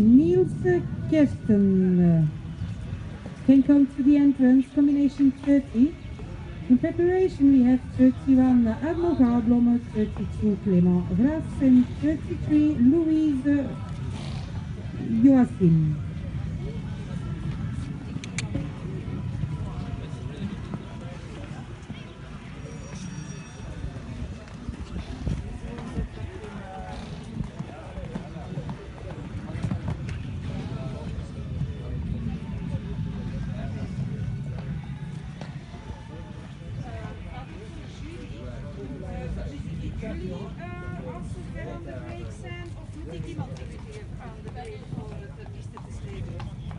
Niels Kirsten can come to the entrance, combination 30. In preparation we have 31 Arno Gablom, 32 Clément Vras and 33 Louise Joachim. Jullie als ze ver aan de break zijn of moet ik iemand even aan de break voor het piste te slepen?